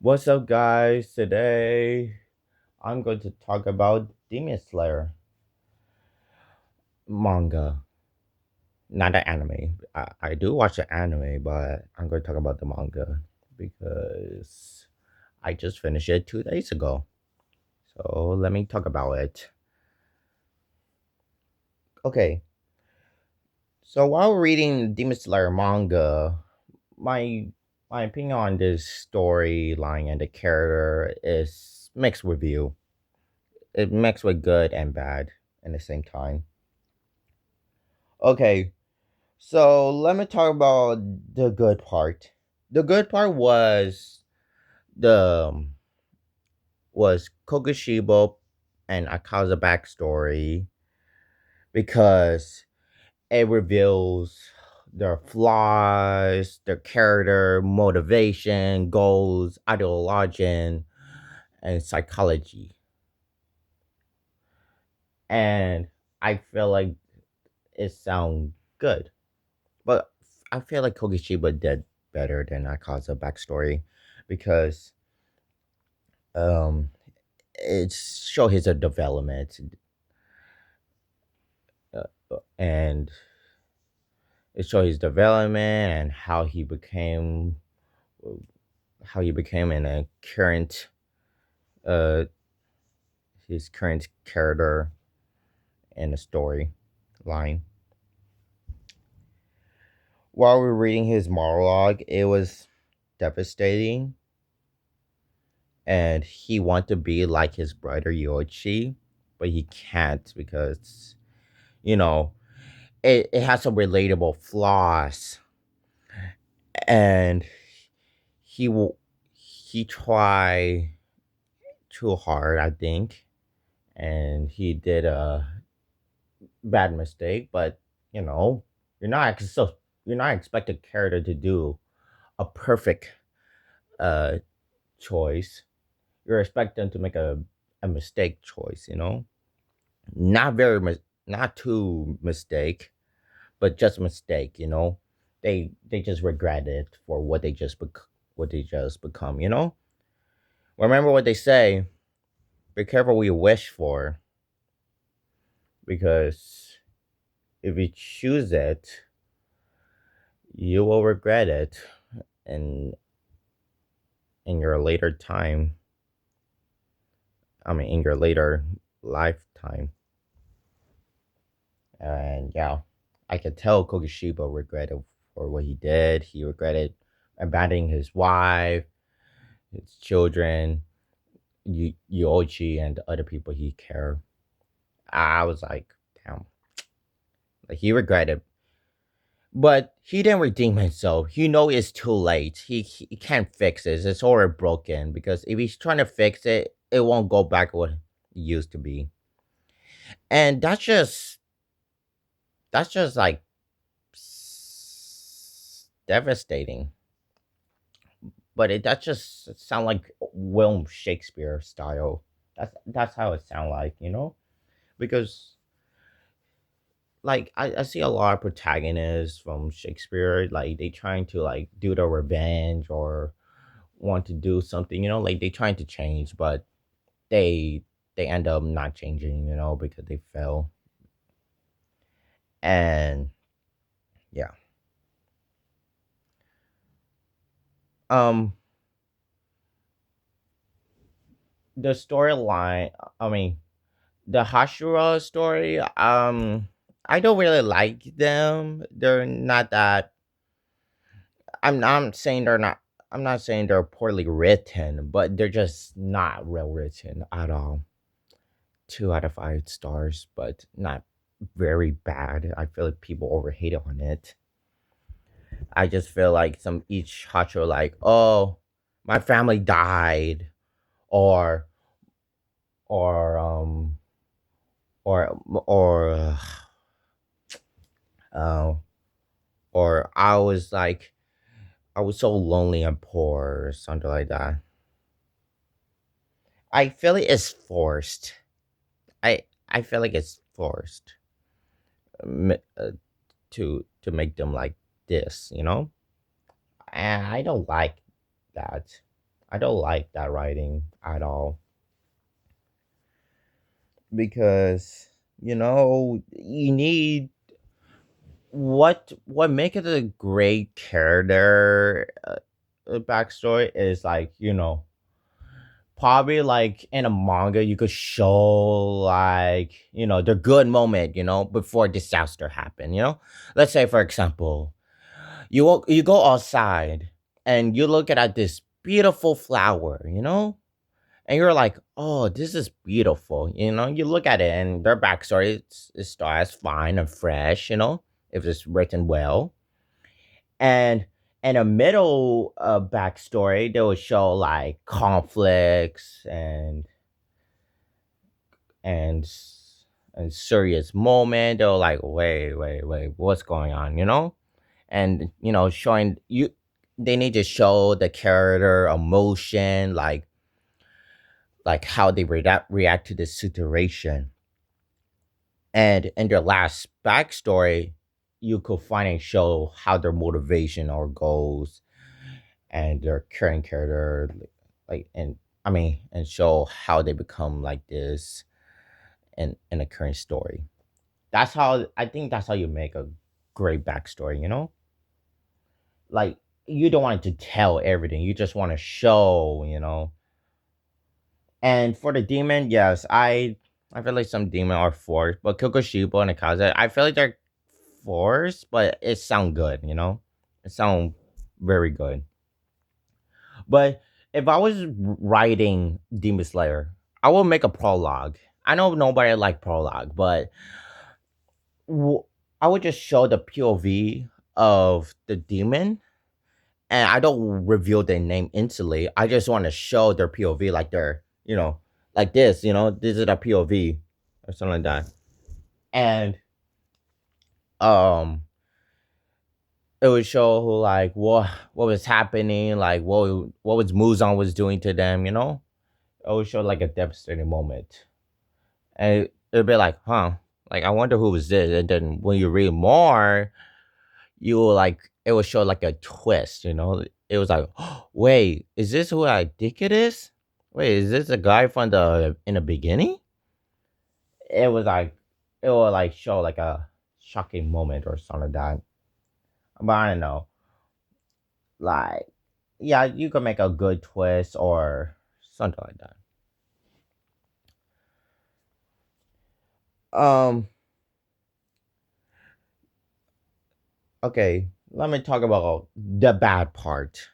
What's up, guys? Today I'm going to talk about Demon Slayer manga, not the anime. I do watch the anime, but I'm going to talk about the manga because I just finished it 2 days ago. So let me talk about it. Okay, so while reading Demon Slayer manga, my my opinion on this storyline and the character is mixed review. It mixed with good and bad at the same time. Okay, so let me talk about the good part. The good part the was Kokushibo and Akaza backstory because it reveals their flaws, their character, motivation, goals, ideology, and psychology. And I feel like it sounds good. But I feel like Kokushiba did better than Akaza backstory because um it show his development and it show his development and how he became in a current uh his current character in the story line. While we were reading his monologue, it was devastating and he wanted to be like his brother Yoichi, but he can't because you know it has some relatable flaws and he will he try too hard, I think, and he did a bad mistake. But you know, you're not so you're not expecting character to do a perfect uh choice. You're expecting to make a mistake choice. Not not too mistake, but just mistake. They just regret it for what they just become. Remember what they say: be careful what you wish for, because if you choose it, you will regret it in in your later time. I mean, in your later lifetime. And yeah, I could tell Kokushiba regretted for what he did. He regretted abandoning his wife, his children, Yoichi, and the other people he cared. I was like, damn, like he regretted, but he didn't redeem himself. He know it's too late. He can't fix it. It's already broken because if he's trying to fix it, it won't go back what it used to be. And that's just like devastating. But that just sound like William Shakespeare style. That's how it sound like. Because like I see a lot of protagonists from Shakespeare, like they trying to like do the revenge or want to do something, like they trying to change, but they they end up not changing, because they fail. And yeah. Um the storyline, I mean, the Hashira story, I don't really like them. They're not that I'm not saying they're poorly written, but they're just not well written at all. 2 out of 5 stars, but not very bad. I feel like people overhate on it. I just feel like some each Hacho like, oh, my family died, or or or or uh, or I was so lonely and poor or something like that. I feel like it's forced. I feel like it's forced, m- uh, to make them like this. And I don't like that. I don't like that writing at all because you need what make it a great character backstory is like probably like in a manga you could show like the good moment before disaster happen. Let's say for example you go outside and you look at this beautiful flower, and you're like, oh, this is beautiful. You look at it and their backstory is still as fine and fresh, if it's written well. And in a middle backstory, they will show like conflicts and and serious moment. They're like, wait, what's going on? And showing you, they need to show the character emotion, like how they react to the situation. And in their last backstory, you could finally show how their motivation or goals and their current character, like, and I mean, and show how they become like this in the current story. That's how I think that's how you make a great backstory. Like you don't want to tell everything; you just want to show. And for the demon, yes, I feel like some demon are forced, but Kokoshibo and Akaza, I feel like they're forced, but it sound good. It sound very good. But if I was writing Demon Slayer, I will make a prologue. I know nobody like prologue, but w- I would just show the POV of the demon, and I don't reveal their name instantly. I just want to show their POV, like they're like this. This is a POV or something like that, and um, it would show like what was happening, like what was Muzan was doing to them. It would show like a devastating moment. And it'd be like, huh, like I wonder who was this. And then when you read more, you will like it will show like a twist. It was like, oh, wait, is this who I think it is? Wait, is this a guy from the in the beginning? It was like it will like show like a shocking moment or something like that. But I don't know. Like, yeah, you could make a good twist or something like that. Um, okay, let me talk about the bad part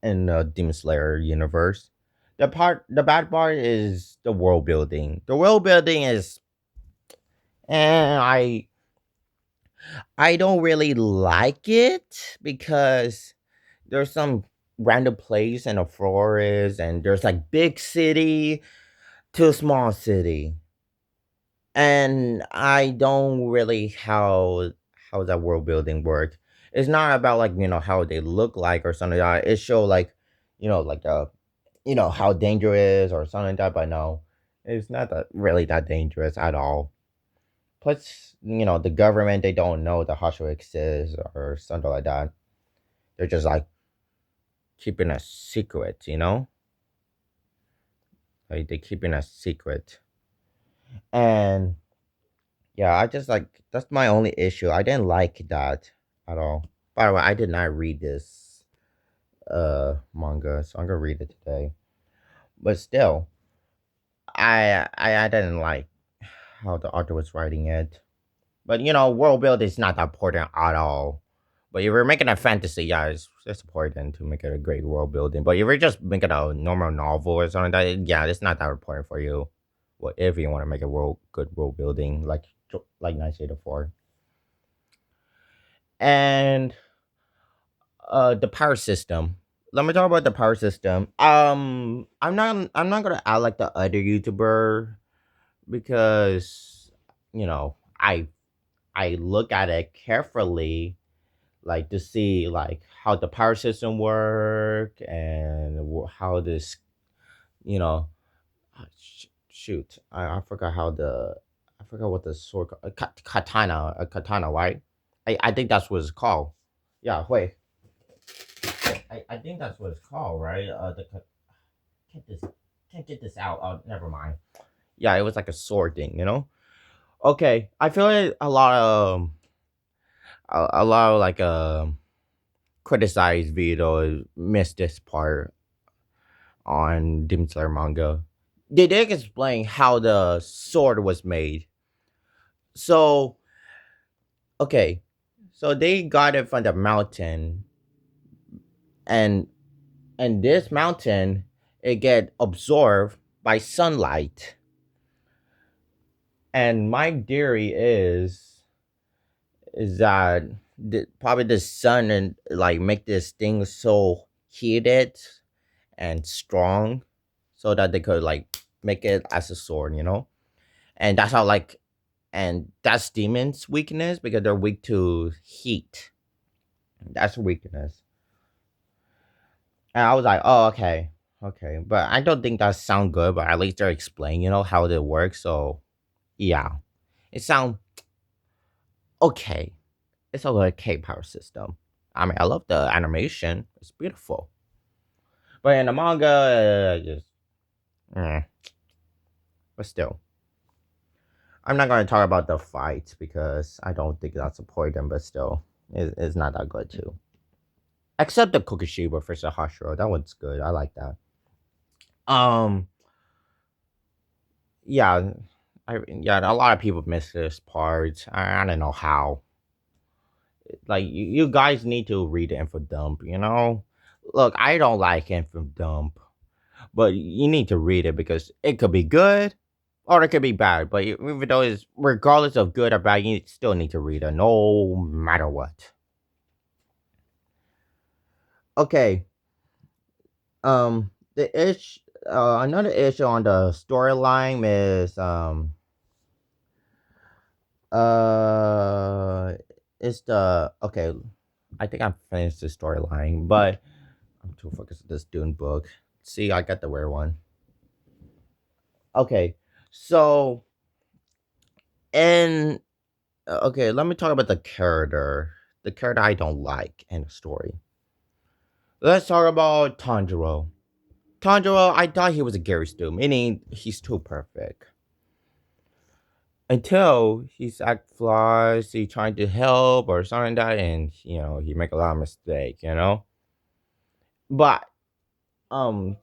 in the Demon Slayer universe. The bad part is the world building. The world building is, and I don't really like it because there's some random place in a forest, and there's like big city to small city, and I don't really how that world building work. It's not about like how they look like or something like that. It show like like how dangerous or something like that. But no, it's not that really that dangerous at all. Plus, the government they don't know the Hustle exists or something like that. They're just like keeping a secret, like they keeping a secret. And yeah, I just like that's my only issue. I didn't like that at all. By the way, I did not read this manga, so I'm gonna read it today. But still, I didn't like how the author was writing it. But world build is not that important at all. But if you're making a fantasy, yeah, it's important to make it a great world building. But if you're just making a normal novel or something like that, yeah, it's not that important for you. Well, if you want to make a good world building, like Nice 84. And the power system. Let me talk about the power system. I'm not gonna act like the other YouTuber because I look at it carefully, like to see like how the power system work and how this you know shoot I forgot how I forgot what the sword katana, a katana, right? I think that's what it's called. Yeah, wait. I think that's what it's called, right? Can't this can't get this out. Oh, never mind. Yeah, it was like a sword thing, you know. Okay, I feel like a lot of like criticized videos missed this part on Demon Slayer manga. They did explain how the sword was made. So okay, so they got it from the mountain, and this mountain it get absorbed by sunlight. And my theory is that probably the sun and like make this thing so heated and strong, so that they could like make it as a sword, you know. And that's how like, and that's demons' weakness because they're weak to heat. That's weakness. And I was like, oh, okay, okay, but I don't think that sound good. But at least they're explaining, you know, how it works. So yeah, it sound okay. It's a okay power system. I mean, I love the animation. It's beautiful. But in the manga, just but still, I'm not going to talk about the fights because I don't think that's important. But still, it's not that good too. Except the Kokushiba versus Hashiro. That one's good. I like that. Um, yeah, yeah. A lot of people miss this part. I don't know how. Like you guys need to read the info dump. You know, look, I don't like info dump, but you need to read it because it could be good or it could be bad. But even though it's regardless of good or bad, you still need to read it no matter what. Okay. The issue, another issue on the storyline is uh, it's the okay. I think I'm finished the storyline, but I'm too focused on this Dune book. See, I got the rare one. Okay, so and okay, let me talk about the character. The character I don't like in the story. Let's talk about Tanjiro. Tanjiro, I thought he was a Gary Stu, meaning he's too perfect. Until he's act flaws, he trying to help or something like that, and he make a lot of mistake, But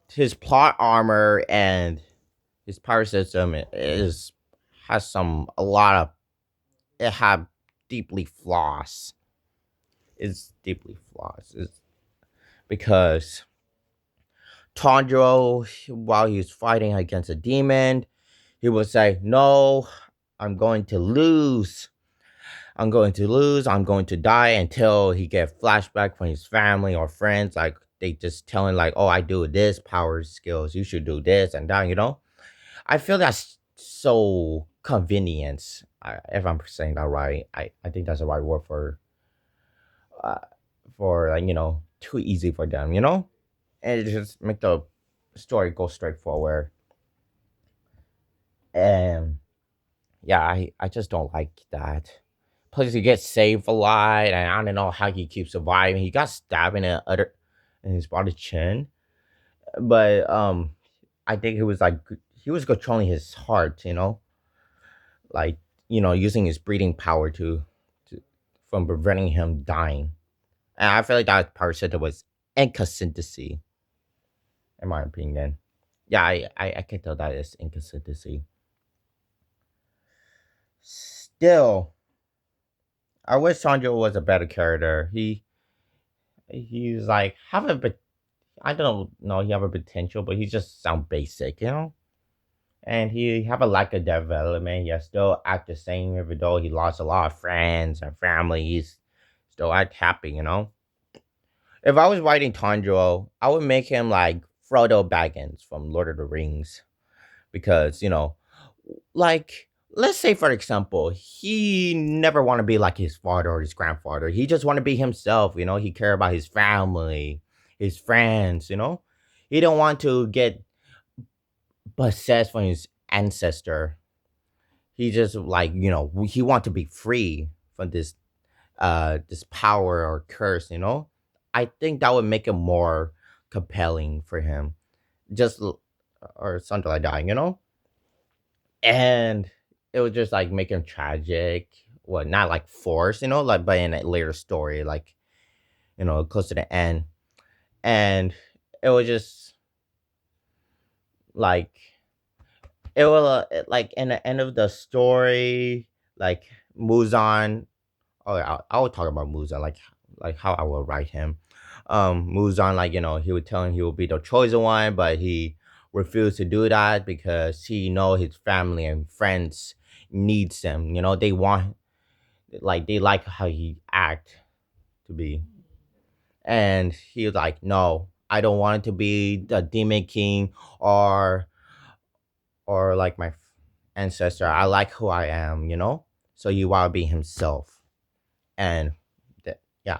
his plot armor and his power system is has some a lot of it have deeply flaws. It's deeply flaws. It's because Tanjiro, while he's fighting against a demon, he would say, "No, I'm going to lose. I'm going to lose. I'm going to die," until he get flashback from his family or friends, like they just telling like, "Oh, I do this power skills. You should do this and that." I feel that's so convenience. If I'm saying that right, I think that's the right word uh, for like too easy for them. And it just make the story go straight forward. And yeah, I just don't like that. Plus, he gets saved a lot, and I don't know how he keeps surviving. He got stabbed in his body chin, but I think he was controlling his heart, like using his breathing power to from preventing him dying. And I feel like that power center was inconsistency, in my opinion. Yeah, I can tell that is inconsistency. Still, I wish Sanjo was a better character. He's like have a bit. I don't know. He have a potential, but he just sound basic. And he have a lack of development. He still act the same, even though he lost a lot of friends and family. He's still act happy. If I was writing Tanjiro, I would make him like Frodo Baggins from Lord of the Rings, because like let's say for example, he never want to be like his father or his grandfather. He just want to be himself. He care about his family, his friends. He don't want to get possessed from his ancestor. He just like he want to be free from this power or curse. I think that would make it more compelling for him. Just or something like that, you know? And it was just like make him tragic. Well, not like forced, you know, like but in a later story, like, close to the end. And it was just like it was like in the end of the story, like Muzan. Oh, yeah, I would talk about Muzan, like how I will write him. Muzan, like he would tell him he would be the chosen one, but he refused to do that because he know his family and friends needs him. They want they like how he act to be, and he was like, no, I don't want it to be the Demon King or like my ancestor. I like who I am. So he want to be himself, and yeah.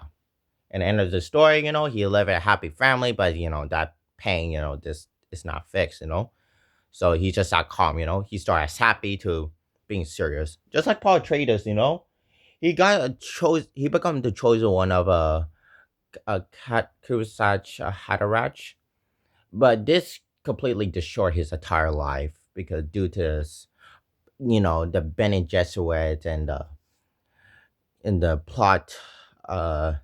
And the end of the story, he live in a happy family, but that pain, this is not fixed. So he just got calm. He started as happy to being serious, just like Paul Traders. He got a he become the chosen one of a cat Kusach Hadarach, but this completely destroyed his entire life because due to this, the Bene Gesserit and the plot, uh,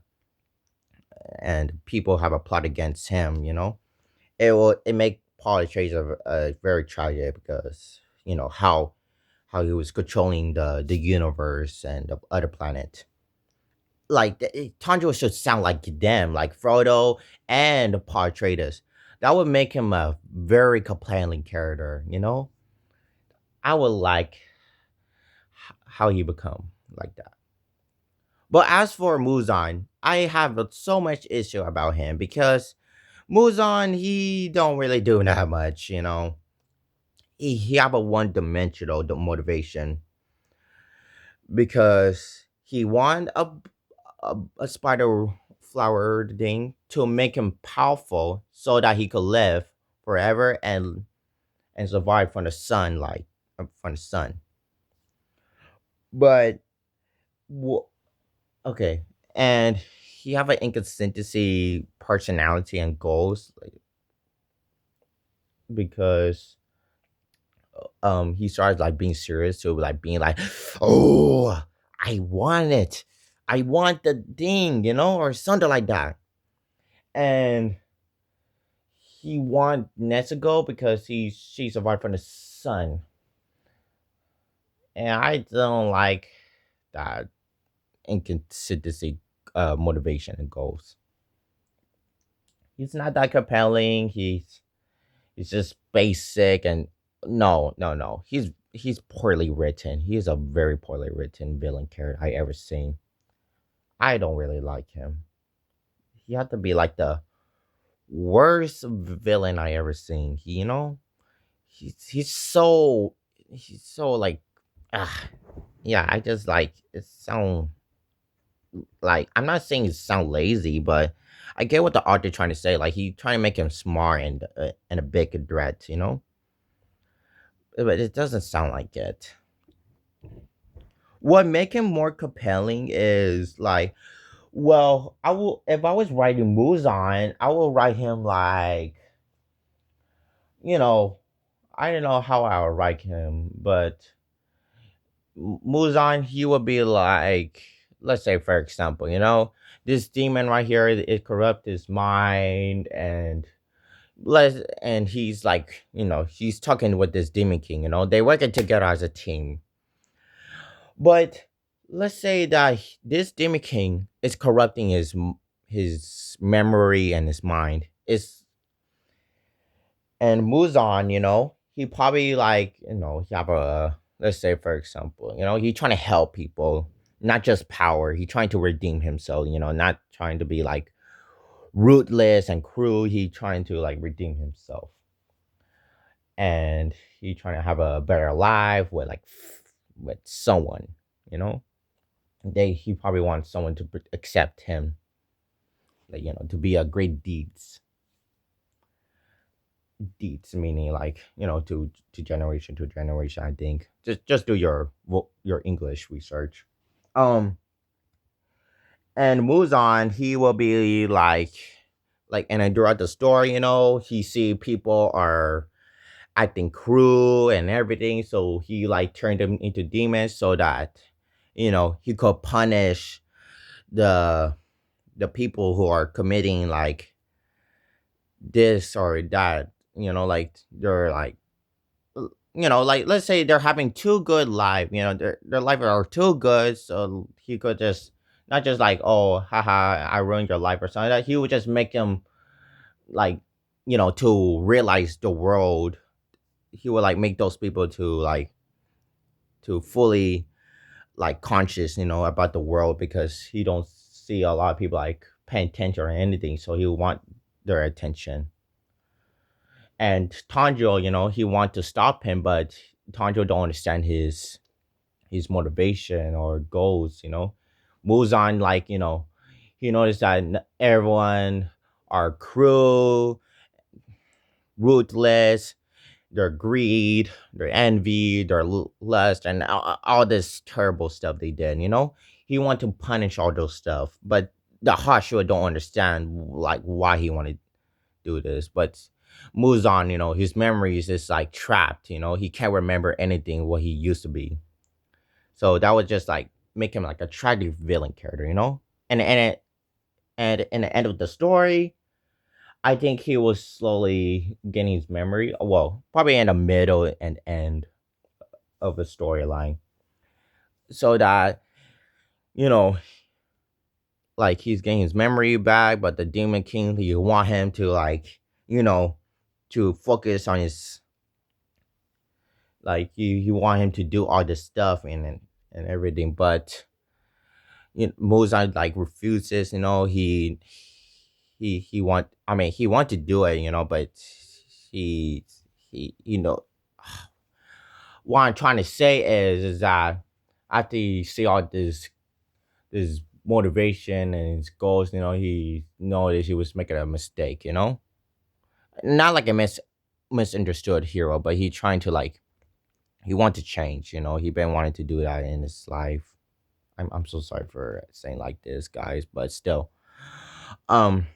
and people have a plot against him. It make Paul Tracer very tragic because how he was controlling the universe and the other planet. Like Tanjiro should sound like them, like Frodo and Paul Atreides. That would make him a very compelling character. I would like how he become like that. But as for Muzan, I have so much issue about him because Muzan, he don't really do that much. He have a one dimensional motivation because he want a spider flower thing to make him powerful so that he could live forever and survive from the sunlight from the sun. But okay, and he have an inconsistency personality and goals, like, because he started like being serious to like being like, oh, I want it, I want the thing, or something like that. And he want Nezuko because she survived from the sun, and I don't like that inconsistency, motivation and goals. He's not that compelling. He's just basic and no, no, no. He's poorly written. He's a very poorly written villain character I ever seen. I don't really like him. He had to be like the worst villain I ever seen. He's so like, ah, yeah. I just like it sound like, I'm not saying it sound lazy, but I get what the author trying to say. Like he trying to make him smart and a big threat, but it doesn't sound like it. What make him more compelling is like, well, I will if I was writing Muzan, I will write him like, you know, I don't know how I would write him, but Muzan, he would be like, let's say for example, this demon right here, it corrupt his mind, and he's like, he's talking with this demon king, they working together as a team. But let's say that this demon king is corrupting his memory and his mind. It's And Muzan, he probably like, he have a, let's say for example, he trying to help people, not just power. He trying to redeem himself, not trying to be like ruthless and cruel. He trying to like redeem himself. And he trying to have a better life with like with someone, you know. He probably wants someone to accept him, like, to be a great deeds, meaning like, to generation to generation. I think just do your English research. um And Muzan, he will be like, and then throughout the story, he see people are acting cruel and everything, so he like turned them into demons so that he could punish the the people who are committing like this or that. Like they're like like let's say they're having too good life. Their life are too good, so he could just not just like, oh, haha, I ruined your life or something like that. He would just make them like to realize the world. He would like make those people to fully like conscious about the world, because he don't see a lot of people like paying attention or anything, so he would want their attention. And Tanjiro, he want to stop him, but Tanjiro don't understand his motivation or goals. Muzan, like, he noticed that everyone are cruel, ruthless, their greed, their envy, their lust, and all this terrible stuff they did. He want to punish all those stuff, but the Hashira don't understand like why he wanted do this. But Muzan, his memories is like trapped. He can't remember anything what he used to be. So that would just like make him like a tragic villain character. And in the end of the story, I think he was slowly getting his memory. Well, probably in the middle and end of the storyline, so that you know, like he's getting his memory back. But the Demon King, you want him to like, you know, to focus on his like you want him to do all this stuff and everything. But Mozart like refuses. He want. I mean, he want to do it. But he he. What I'm trying to say is that after you see all this motivation and his goals, he noticed he was making a mistake. Not like a misunderstood hero, but he trying to like he want to change. He been wanting to do that in his life. I'm so sorry for saying like this, guys, but still. Um,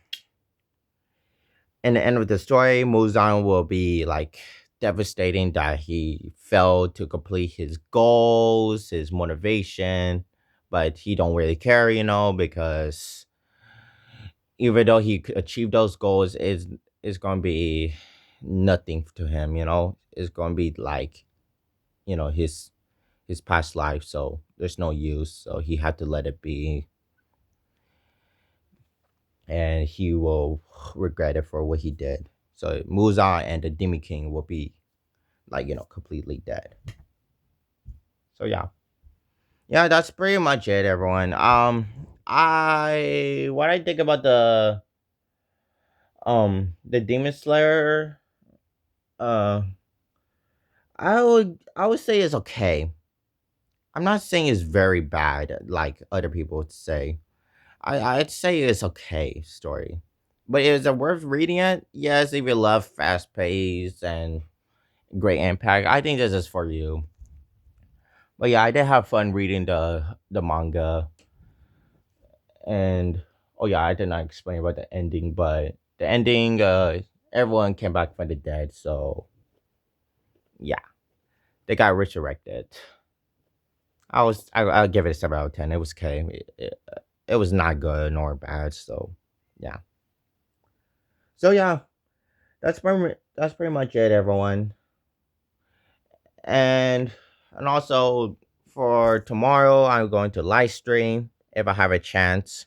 in the end of the story, Muzan will be like devastating that he failed to complete his goals, his motivation, but he don't really care, because even though he could achieve those goals, is gonna be nothing to him. It's gonna be like his past life, so there's no use. So he had to let it be, and he will regret it for what he did. So Muzan and the Demi King will be like completely dead. So yeah, yeah, that's pretty much it, everyone. I what I think about the Demon Slayer, uh, I would say it's okay. I'm not saying it's very bad like other people would say. I'd say it's okay story. But is it worth reading it? Yes, if you love fast pace and great impact, I think this is for you. But yeah, I did have fun reading the manga. And oh yeah, I did not explain about the ending, but the ending, everyone came back from the dead, so yeah, they got resurrected. I'll give it a 7 out of 10. It was okay. It was not good nor bad, so yeah. So yeah, that's pretty much it, everyone. And also for tomorrow, I'm going to live stream if I have a chance.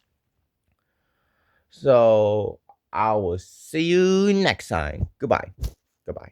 So I will see you next time. Goodbye. Goodbye.